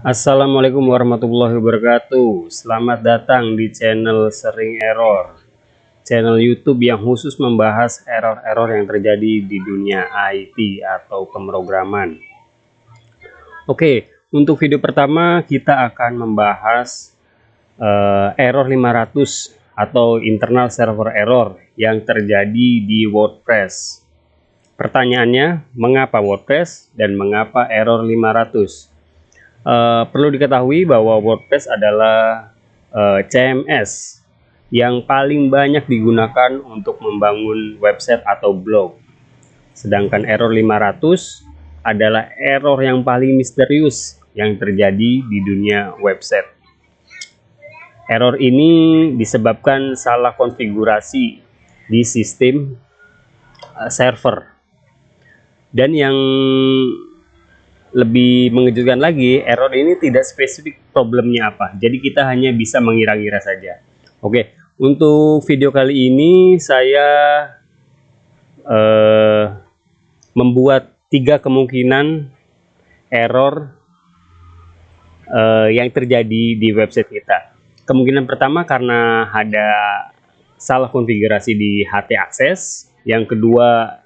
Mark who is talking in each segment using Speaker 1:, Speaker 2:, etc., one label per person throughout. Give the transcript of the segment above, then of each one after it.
Speaker 1: Assalamualaikum warahmatullahi wabarakatuh. Selamat datang di channel Sering Error, channel YouTube yang khusus membahas error-error yang terjadi di dunia IT atau pemrograman. Oke, untuk video pertama kita akan membahas error 500 atau internal server error yang terjadi di WordPress. Pertanyaannya, mengapa WordPress dan mengapa error 500? Perlu diketahui bahwa WordPress adalah CMS yang paling banyak digunakan untuk membangun website atau blog. Sedangkan error 500 adalah error yang paling misterius yang terjadi di dunia website. Error ini disebabkan salah konfigurasi di sistem server. Dan yang lebih mengejutkan lagi, error ini tidak spesifik problemnya apa. Jadi kita hanya bisa mengira-ngira saja. Oke, untuk video kali ini saya membuat 3 kemungkinan error yang terjadi di website kita. Kemungkinan pertama karena ada salah konfigurasi di htaccess. Yang kedua,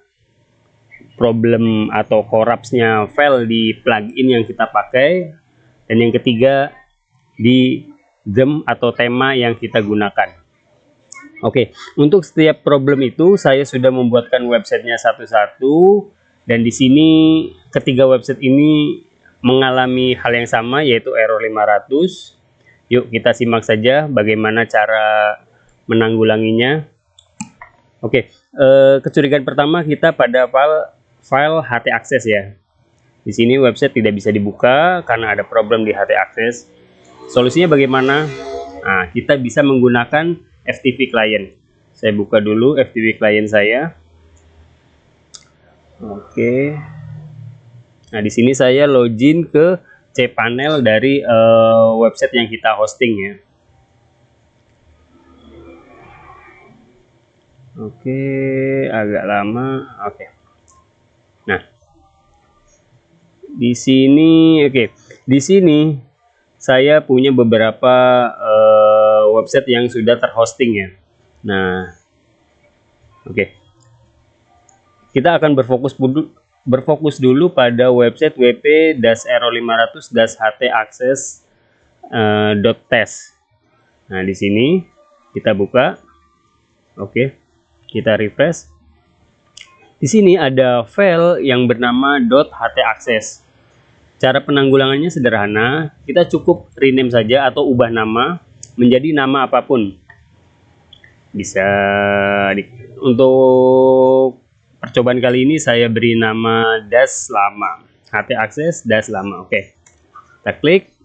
Speaker 1: problem atau corrupts-nya file di plugin yang kita pakai, dan yang ketiga di theme atau tema yang kita gunakan. Oke, untuk setiap problem itu saya sudah membuatkan websitenya satu-satu, dan di sini ketiga website ini mengalami hal yang sama, yaitu error 500. Yuk kita simak saja bagaimana cara menanggulanginya. Oke, kecurigaan pertama kita pada file htaccess ya. Di sini website tidak bisa dibuka karena ada problem di htaccess. Solusinya bagaimana? Nah, kita bisa menggunakan FTP client. Saya buka dulu FTP client saya. Oke. Nah, di sini saya login ke cPanel dari website yang kita hosting ya. Oke, agak lama. Oke. Nah, di sini di sini saya punya beberapa website yang sudah terhosting ya. Nah, oke. Kita akan berfokus dulu pada website wp-error500-htaccess.test. Nah, di sini kita buka. Oke. Kita refresh. Di sini ada file yang bernama .htaccess. Cara penanggulangannya sederhana, kita cukup rename saja atau ubah nama menjadi nama apapun. Bisa untuk percobaan kali ini saya beri nama #lama, htaccess-lama. Oke. Kita klik.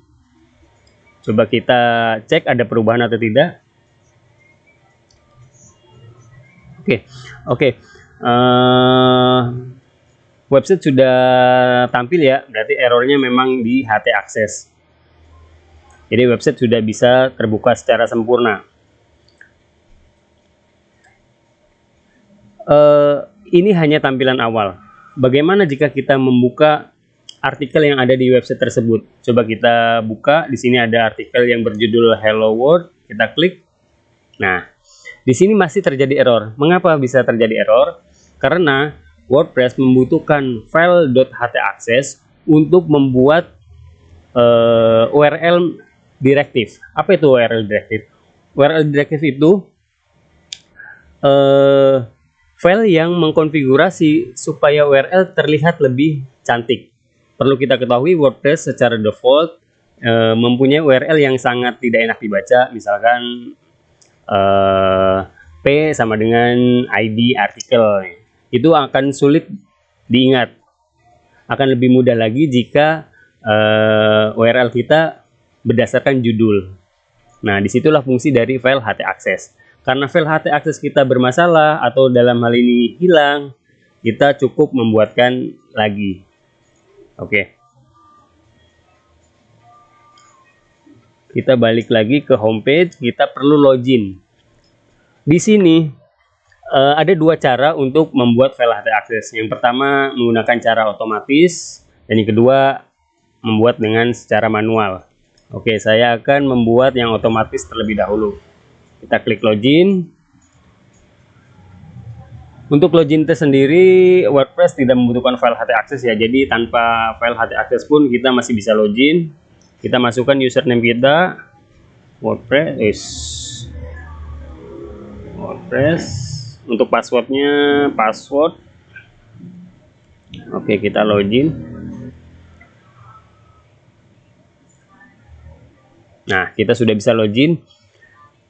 Speaker 1: Coba kita cek ada perubahan atau tidak. Oke. Website sudah tampil ya, berarti errornya memang di htaccess. Jadi website sudah bisa terbuka secara sempurna. Ini hanya tampilan awal. Bagaimana jika kita membuka artikel yang ada di website tersebut? Coba kita buka. Di sini ada artikel yang berjudul Hello World. Kita klik. Nah, di sini masih terjadi error. Mengapa bisa terjadi error? Karena WordPress membutuhkan file .htaccess untuk membuat URL direktif. Apa itu URL direktif? URL direktif itu file yang mengkonfigurasi supaya URL terlihat lebih cantik. Perlu kita ketahui WordPress secara default mempunyai URL yang sangat tidak enak dibaca. Misalkan P sama dengan ID artikel. Itu akan sulit diingat. Akan lebih mudah lagi jika URL kita berdasarkan judul. Nah, disitulah fungsi dari file htaccess. Karena file htaccess kita bermasalah atau dalam hal ini hilang, kita cukup membuatkan lagi. Oke. Kita balik lagi ke homepage, kita perlu login. Di sini ada 2 cara untuk membuat file htaccess. Yang pertama menggunakan cara otomatis, dan yang kedua membuat dengan secara manual. Oke, saya akan membuat yang otomatis terlebih dahulu. Kita klik login. Untuk login test sendiri, WordPress tidak membutuhkan file htaccess ya. Jadi tanpa file htaccess pun kita masih bisa login. Kita masukkan username kita, WordPress. Untuk passwordnya, password. Oke, kita login. Nah, kita sudah bisa login.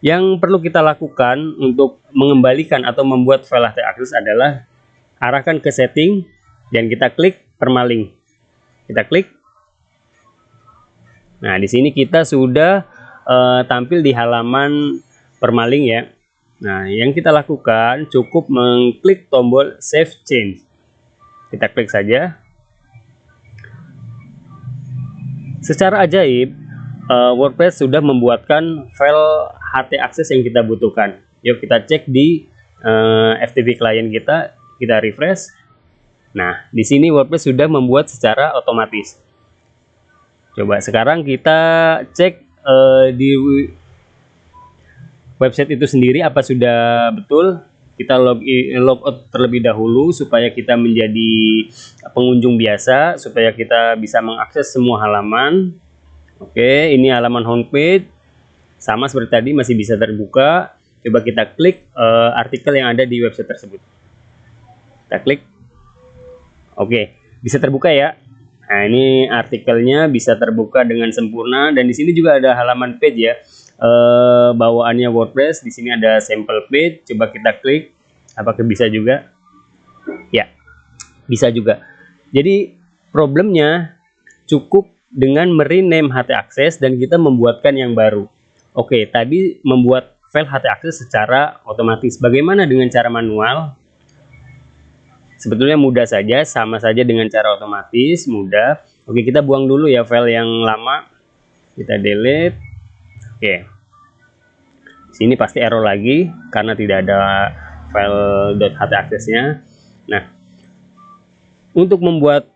Speaker 1: Yang perlu kita lakukan untuk mengembalikan atau membuat file htaccess adalah arahkan ke setting dan kita klik permalink. Kita klik. Nah, di sini kita sudah tampil di halaman permalink ya. Nah, yang kita lakukan cukup mengklik tombol Save Change. Kita klik saja. Secara ajaib, WordPress sudah membuatkan file htaccess yang kita butuhkan. Yuk kita cek di FTP client kita refresh. Nah, di sini WordPress sudah membuat secara otomatis. Coba sekarang kita cek di website itu sendiri apa sudah betul. Kita logout terlebih dahulu supaya kita menjadi pengunjung biasa, supaya kita bisa mengakses semua halaman. Oke, ini halaman homepage. Sama seperti tadi masih bisa terbuka. Coba kita klik artikel yang ada di website tersebut. Kita klik. Oke, bisa terbuka ya. Nah, ini artikelnya bisa terbuka dengan sempurna dan di sini juga ada halaman page ya. Bawaannya WordPress. Di sini ada sampel page. Coba kita klik. Apakah bisa juga? Ya, bisa juga. Jadi problemnya cukup dengan merename htaccess dan kita membuatkan yang baru. Oke, tadi membuat file htaccess secara otomatis. Bagaimana dengan cara manual? Sebetulnya mudah saja, sama saja dengan cara otomatis, mudah. Oke, kita buang dulu ya file yang lama. Kita delete. Oke. Sini pasti error lagi karena tidak ada file .htaccess-nya. Nah, untuk membuat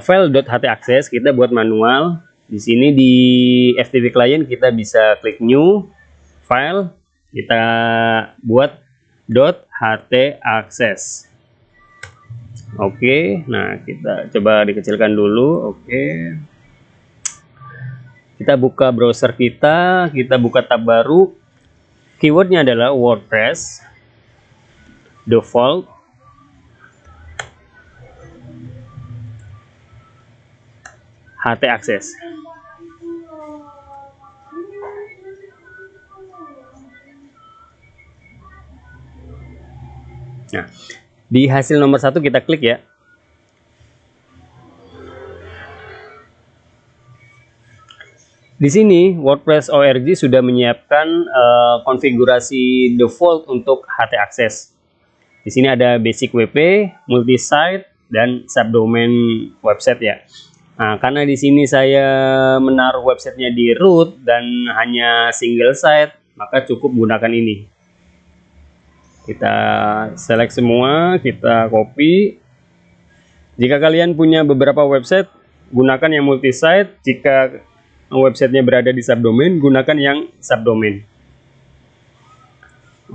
Speaker 1: file .htaccess kita buat manual. Di sini di FTP client kita bisa klik new file, kita buat .htaccess. Oke, nah kita coba dikecilkan dulu. Oke, kita buka browser kita buka tab baru. Keywordnya adalah WordPress default htaccess. Nah, di hasil nomor 1 kita klik ya. Di sini WordPress org sudah menyiapkan konfigurasi default untuk htaccess. Di sini ada basic WP, multi-site, dan subdomain website ya. Nah, karena di sini saya menaruh websitenya di root dan hanya single site, maka cukup gunakan ini. Kita select semua, kita copy. Jika kalian punya beberapa website, gunakan yang multi-site. Jika websitenya berada di subdomain, gunakan yang subdomain.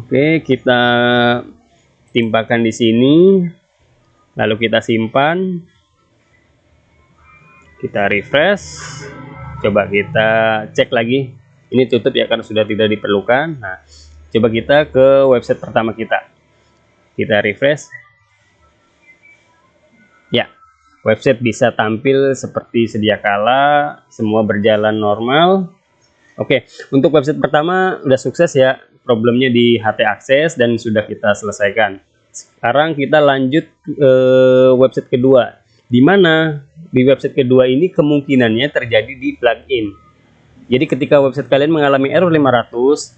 Speaker 1: Oke, kita timpakan di sini, lalu kita simpan, kita refresh, coba kita cek lagi. Ini tutup ya karena sudah tidak diperlukan. Nah, coba kita ke website pertama kita refresh. Ya, website bisa tampil seperti sedia kala, semua berjalan normal. Oke, untuk website pertama udah sukses ya, problemnya di htaccess dan sudah kita selesaikan. Sekarang kita lanjut ke website kedua, di mana di website kedua ini kemungkinannya terjadi di plugin. Jadi ketika website kalian mengalami error 500,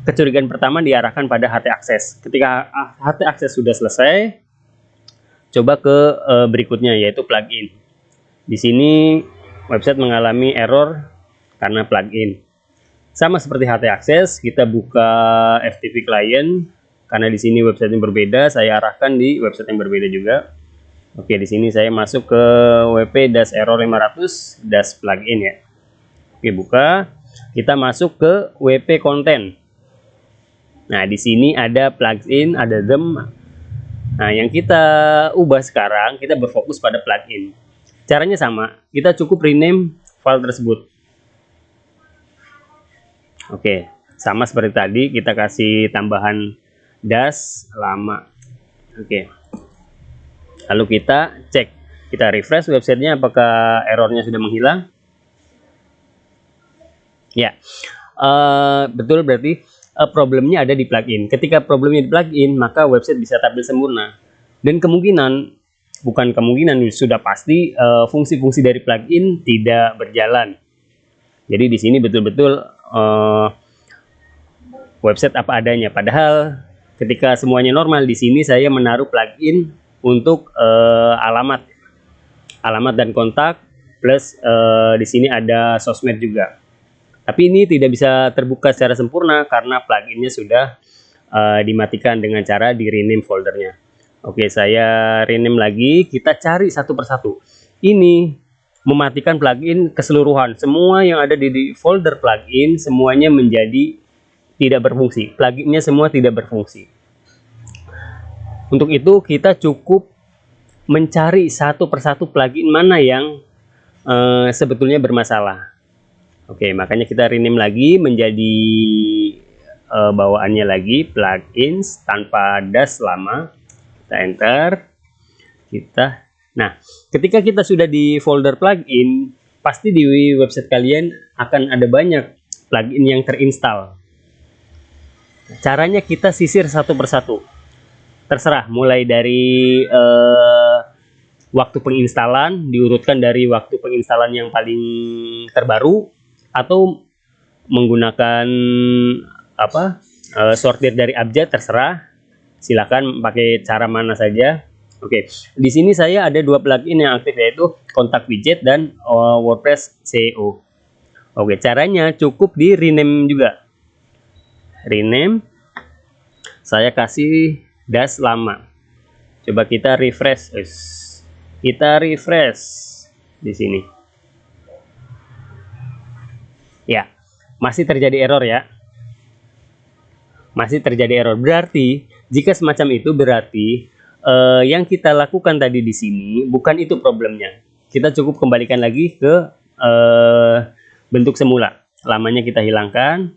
Speaker 1: kecurigaan pertama diarahkan pada htaccess. Ketika htaccess sudah selesai, coba ke berikutnya yaitu plugin. Di sini website mengalami error karena plugin. Sama seperti htaccess, kita buka FTP client. Karena di sini website yang berbeda, saya arahkan di website yang berbeda juga. Oke, di sini saya masuk ke wp-error 500 plugin ya. Oke, buka. Kita masuk ke wp content. Nah, di sini ada plugin, ada theme. Nah, yang kita ubah sekarang, kita berfokus pada plugin. Caranya sama, kita cukup rename file tersebut. Oke, sama seperti tadi, kita kasih tambahan dash lama. Oke. Lalu kita cek, kita refresh websitenya apakah errornya sudah menghilang. Ya, betul, berarti problemnya ada di plugin. Ketika problemnya di plugin, maka website bisa tampil sempurna. Dan kemungkinan, bukan kemungkinan, sudah pasti fungsi-fungsi dari plugin tidak berjalan. Jadi di sini betul-betul website apa adanya. Padahal ketika semuanya normal, di sini saya menaruh plugin untuk alamat dan kontak, plus di sini ada sosmed juga. Tapi ini tidak bisa terbuka secara sempurna karena pluginnya sudah dimatikan dengan cara di rename foldernya. Oke, saya rename lagi. Kita cari satu persatu. Ini mematikan plugin keseluruhan. Semua yang ada di folder plugin semuanya menjadi tidak berfungsi. Pluginnya semua tidak berfungsi. Untuk itu kita cukup mencari satu persatu plugin mana yang sebetulnya bermasalah. Oke, makanya kita rename lagi menjadi bawaannya lagi plugins tanpa dash lama. Kita enter. Nah, ketika kita sudah di folder plugin, pasti di website kalian akan ada banyak plugin yang terinstall. Caranya kita sisir satu persatu. Terserah, mulai dari waktu penginstalan, diurutkan dari waktu penginstalan yang paling terbaru, atau menggunakan sortir dari abjad, terserah. Silakan pakai cara mana saja. Oke, di sini saya ada dua plugin yang aktif, yaitu kontak widget dan WordPress SEO. Oke, caranya cukup di rename juga. Rename, saya kasih dash lama. Coba kita refresh. Kita refresh di sini. Ya, masih terjadi error ya. Masih terjadi error. Berarti jika semacam itu, berarti yang kita lakukan tadi di sini bukan itu problemnya. Kita cukup kembalikan lagi ke bentuk semula. Lamanya kita hilangkan.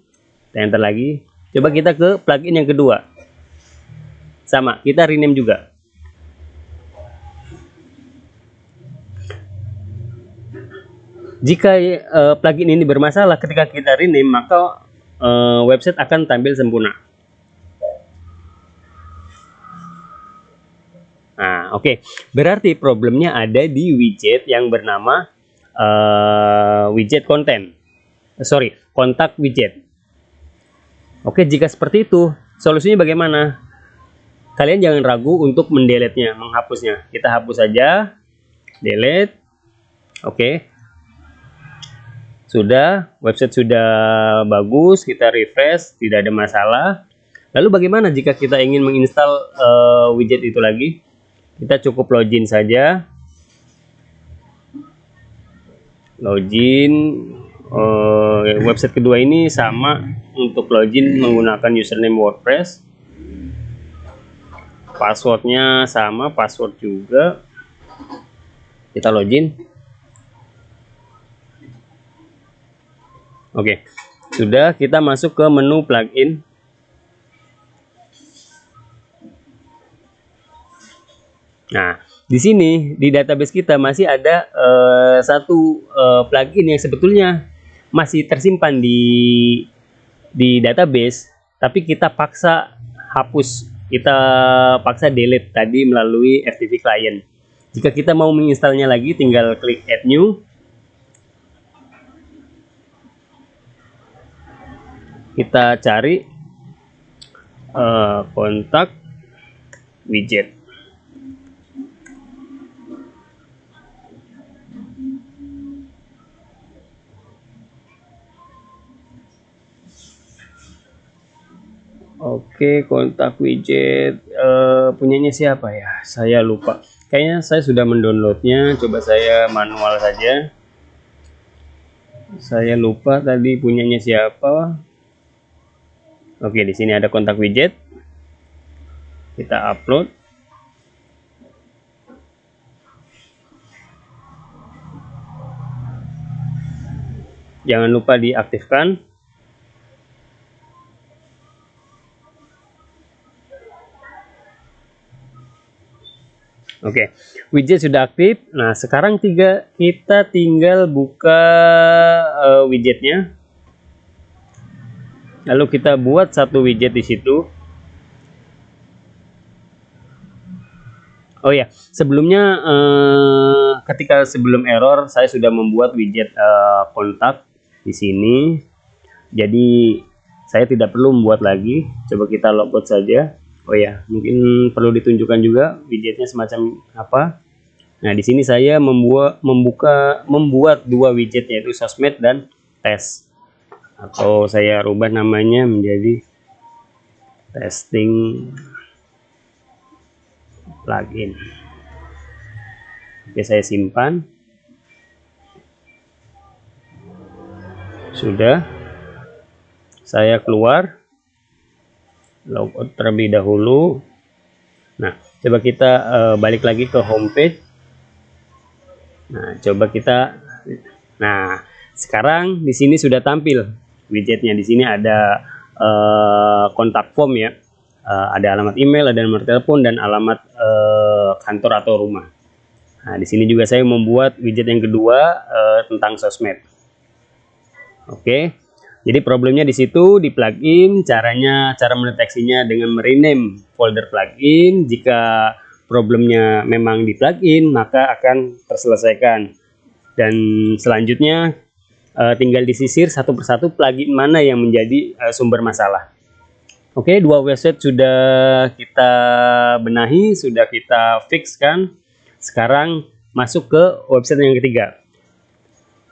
Speaker 1: Kita enter lagi. Coba kita ke plugin yang kedua. Sama, kita rename juga. Jika plugin ini bermasalah ketika kita rename, maka website akan tampil sempurna. Nah, oke. Berarti problemnya ada di widget yang bernama widget content. Kontak widget. Oke, jika seperti itu, solusinya bagaimana? Kalian jangan ragu untuk mendelete-nya, menghapusnya. Kita hapus saja. Delete. Oke. Sudah, website sudah bagus, kita refresh, tidak ada masalah. Lalu bagaimana jika kita ingin menginstal widget itu lagi? Kita cukup login saja. Login. Website kedua ini sama, untuk login menggunakan username WordPress. Passwordnya sama, password juga. Kita login. Oke, sudah, kita masuk ke menu plugin. Nah, di sini di database kita masih ada satu plugin yang sebetulnya masih tersimpan di database, tapi kita paksa hapus, kita paksa delete tadi melalui FTP client. Jika kita mau menginstalnya lagi, tinggal klik add new. Kita cari kontak widget. Oke, kontak widget punyanya siapa ya? Saya lupa. Kayaknya saya sudah mendownloadnya. Coba saya manual saja. Saya lupa tadi punyanya siapa. Oke, di sini ada kontak widget. Kita upload. Jangan lupa diaktifkan. Oke, widget sudah aktif. Nah, sekarang kita tinggal buka widgetnya. Lalu kita buat satu widget di situ. Oh ya, sebelumnya ketika sebelum error saya sudah membuat widget kontak di sini. Jadi saya tidak perlu membuat lagi. Coba kita logout saja. Oh ya, mungkin perlu ditunjukkan juga widgetnya semacam apa. Nah, di sini saya membuat dua widget, yaitu sosmed dan tes. Atau saya rubah namanya menjadi testing plugin. Oke, saya simpan. Sudah. Saya keluar. Logout terlebih dahulu. Nah, coba kita balik lagi ke homepage. Nah, coba kita. Nah, sekarang di sini sudah tampil widgetnya. Di sini ada kontak form ya. Ada alamat email, ada nomor telepon, dan alamat kantor atau rumah. Nah, di sini juga saya membuat widget yang kedua tentang sosmed. Oke. Jadi problemnya di situ di plugin. Cara mendeteksinya dengan merename folder plugin. Jika problemnya memang di plugin, maka akan terselesaikan. Dan selanjutnya tinggal disisir satu persatu plugin mana yang menjadi sumber masalah. Oke, dua website sudah kita benahi, sudah kita fixkan. Sekarang masuk ke website yang ketiga.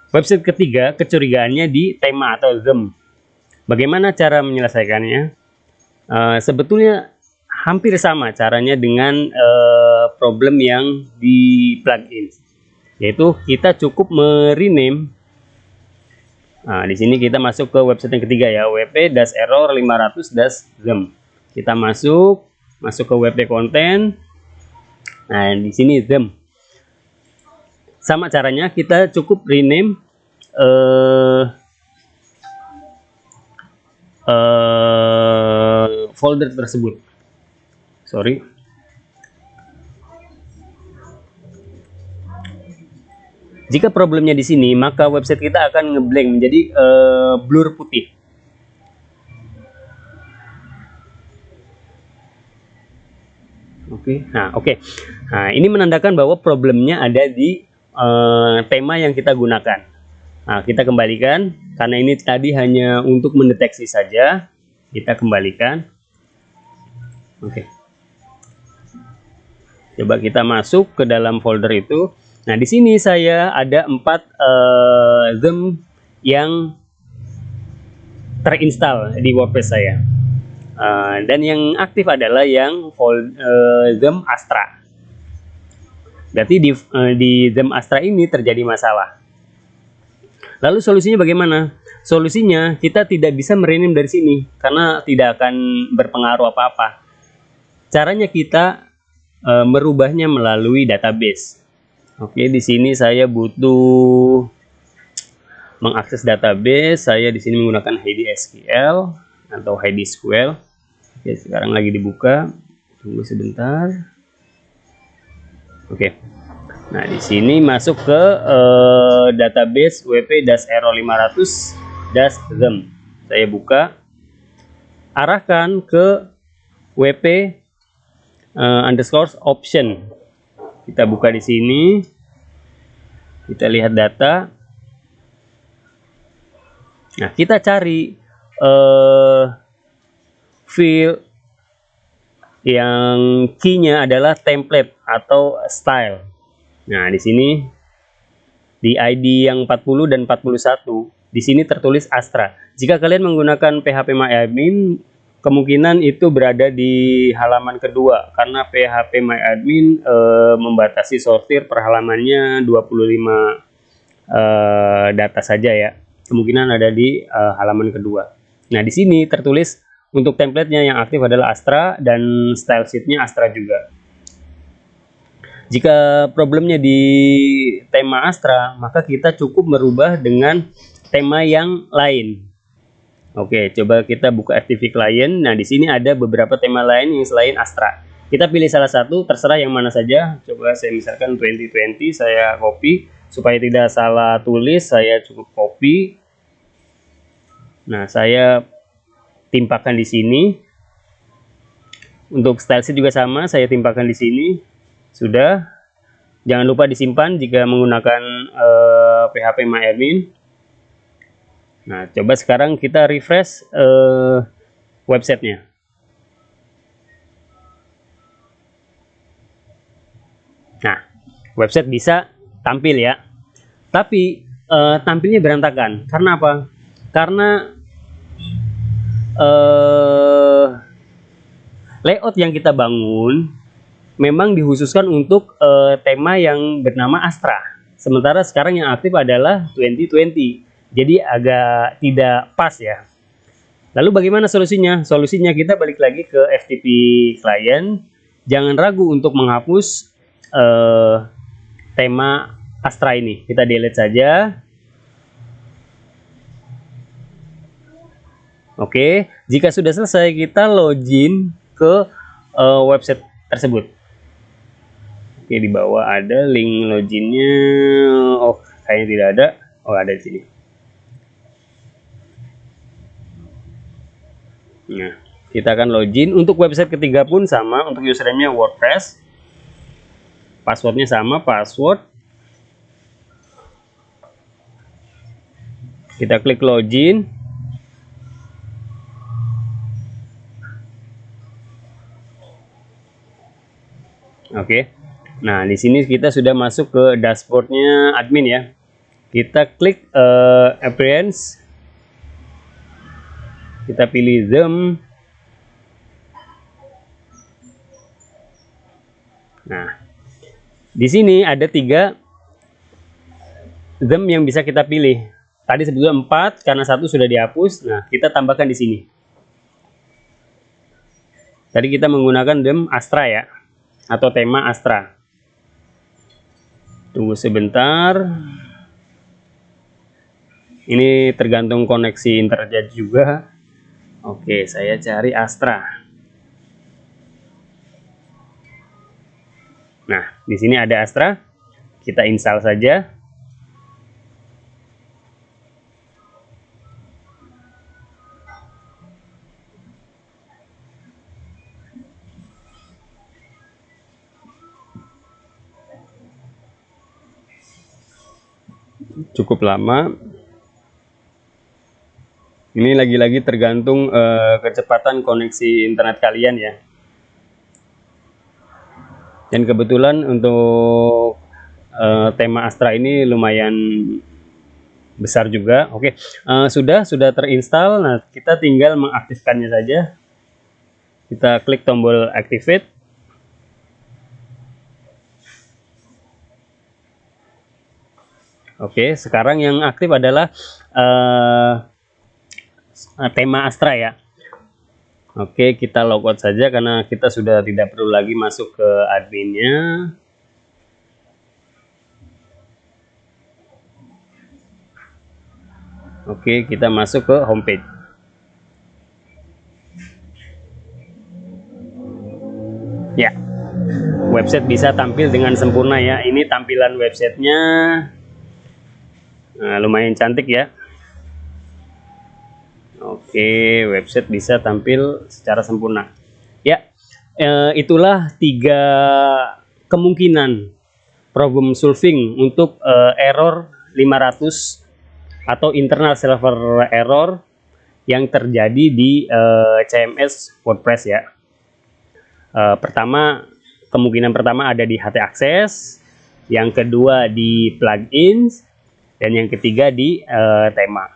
Speaker 1: Website ketiga kecurigaannya di tema atau theme. Bagaimana cara menyelesaikannya? Sebetulnya hampir sama caranya dengan problem yang di plugin, yaitu kita cukup merename. Nah, di sini kita masuk ke website yang ketiga ya, wp-error 500-them. Kita masuk ke wp content. Nah, di sini them. Sama caranya, kita cukup rename folder tersebut. Sorry. Jika problemnya di sini, maka website kita akan ngeblank menjadi blur putih. Oke. Nah, ini menandakan bahwa problemnya ada di tema yang kita gunakan. Nah, kita kembalikan karena ini tadi hanya untuk mendeteksi saja. Kita kembalikan. Oke. Coba kita masuk ke dalam folder itu. Nah, di sini saya ada 4 theme yang terinstall di WordPress saya. Dan yang aktif adalah yang theme Astra. Berarti di theme Astra ini terjadi masalah. Lalu solusinya bagaimana? Solusinya kita tidak bisa merename dari sini karena tidak akan berpengaruh apa-apa. Caranya kita merubahnya melalui database. Oke, di sini saya butuh mengakses database. Saya di sini menggunakan HDSQL atau HDSQL. Oke, sekarang lagi dibuka. Tunggu sebentar. Oke. Nah, di sini masuk ke database wp-error 500-them. Saya buka. Arahkan ke wp_option. Kita buka di sini. Kita lihat data. Nah, kita cari field yang key-nya adalah template atau style. Nah, di sini di ID yang 40 dan 41, di sini tertulis Astra. Jika kalian menggunakan PHP MyAdmin, kemungkinan itu berada di halaman kedua karena phpMyAdmin membatasi sortir per halamannya 25 data saja ya. Kemungkinan ada di halaman kedua. Nah, di sini tertulis untuk template-nya yang aktif adalah Astra dan style sheet-nya Astra juga. Jika problemnya di tema Astra, maka kita cukup merubah dengan tema yang lain. Oke, coba kita buka FTP Client. Nah, di sini ada beberapa tema lain yang selain Astra. Kita pilih salah satu, terserah yang mana saja. Coba saya misalkan 2020, saya copy. Supaya tidak salah tulis, saya cukup copy. Nah, saya timpakan di sini. Untuk style sheet juga sama, saya timpakan di sini. Sudah. Jangan lupa disimpan jika menggunakan phpMyAdmin. Nah, coba sekarang kita refresh websitenya. Nah, website bisa tampil ya, tapi tampilnya berantakan. Karena apa? Karena layout yang kita bangun memang dikhususkan untuk tema yang bernama Astra. Sementara sekarang yang aktif adalah 2020. Jadi agak tidak pas ya. Lalu bagaimana solusinya? Solusinya kita balik lagi ke FTP Client. Jangan ragu untuk menghapus tema Astra ini. Kita delete saja. Oke, jika sudah selesai kita login ke website tersebut. Oke, di bawah ada link loginnya. Oh, kayaknya tidak ada. Oh, ada di sini. Nah, kita akan login. Untuk website ketiga pun sama. Untuk username-nya WordPress. Passwordnya sama, password. Kita klik login. Oke. Nah, di sini kita sudah masuk ke dashboardnya admin ya. Kita klik appearance. Kita pilih theme. Nah, di sini ada 3 theme yang bisa kita pilih. Tadi sebetulnya 4 karena 1 sudah dihapus. Nah, kita tambahkan di sini. Tadi kita menggunakan theme Astra ya, atau tema Astra. Tunggu sebentar. Ini tergantung koneksi internet juga. Oke, saya cari Astra. Nah, di sini ada Astra. Kita install saja. Cukup lama. Ini lagi-lagi tergantung kecepatan koneksi internet kalian ya. Dan kebetulan untuk tema Astra ini lumayan besar juga. Oke, sudah terinstall. Nah, kita tinggal mengaktifkannya saja. Kita klik tombol activate. Oke, sekarang yang aktif adalah tema Astra ya. Oke, kita logout saja karena kita sudah tidak perlu lagi masuk ke adminnya. Oke, kita masuk ke homepage. Ya, website bisa tampil dengan sempurna ya. Ini tampilan websitenya. Nah, lumayan cantik ya. Oke, website bisa tampil secara sempurna. Ya, itulah 3 kemungkinan problem solving untuk error 500 atau internal server error yang terjadi di CMS WordPress ya. Kemungkinan pertama ada di HT Access, yang kedua di plugins, dan yang ketiga di tema.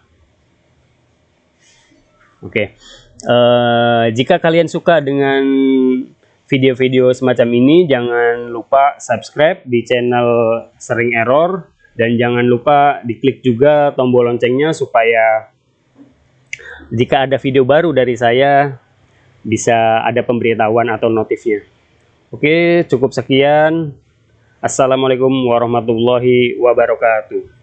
Speaker 1: Oke. Jika kalian suka dengan video-video semacam ini, jangan lupa subscribe di channel Sering Error, dan jangan lupa diklik juga tombol loncengnya supaya jika ada video baru dari saya bisa ada pemberitahuan atau notifnya. Oke, cukup sekian. Assalamualaikum warahmatullahi wabarakatuh.